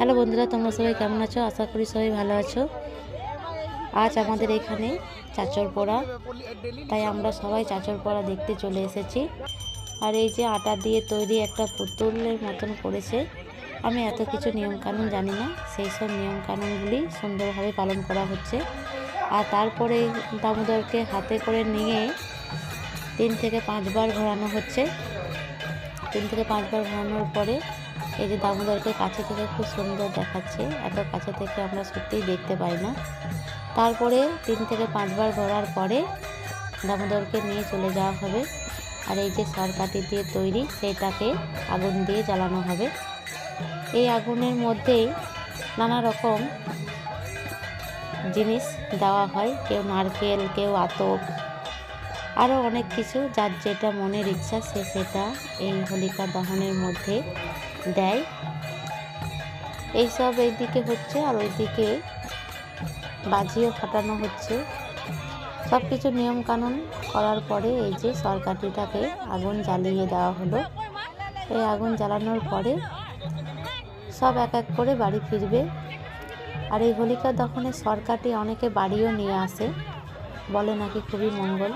Hello বন্ধুরা, তোমরা সবাই কেমন আছো? আশা করি সবাই ভালো আছো। আজ আমাদের এখানে চাচর পোড়া, তাই আমরা সবাই চাচর পোড়া দেখতে চলে এসেছি। আর এই যে আটা দিয়ে তৈরি একটা পুতুলের মতন করেছে। আমি এত কিছু নিয়মকানুন জানি না, সেই সব নিয়মকানুনগুলি সুন্দরভাবে পালন করা হচ্ছে। আর তারপরে দামোদরকে হাতে করে নিয়ে 3 থেকে 5 বার ঘোরানো হচ্ছে। 3 থেকে 5 বার ঘোরানোর পরে এই যে দামোদরকে কাছে থেকে খুব সুন্দর দেখাচ্ছে, এত কাছে থেকে আমরা সত্যিই দেখতে পাই না। তারপরে 3 থেকে 5 বার ঘোরার পরে দামোদরকে নিয়ে চলে যাওয়া হবে। আর এই যে সরকাঠি দিয়ে তৈরি, সেইটাকে আগুন দিয়ে জ্বালানো হবে। এই আগুনের মধ্যেই নানা রকম জিনিস দেওয়া হয়, কেউ নারকেল, কেউ আতপ, আরও অনেক কিছু, যার যেটা মনের ইচ্ছা সে সেটা এই হোলিকা দহনের মধ্যে দেয়। এইসব এইদিকে হচ্ছে, আর ওইদিকে বাজিও ফাটানো হচ্ছে। সব কিছু নিয়মকানুন করার পরে এই যে সরকাঠিটাকে আগুন জ্বালিয়ে দেওয়া হলো। এই আগুন জ্বালানোর পরে সব এক এক করে বাড়ি ফিরবে। আর এই হোলিকা দহনে সরকাঠি অনেকে বাড়িও নিয়ে আসে, বলে নাকি খুবই মঙ্গল।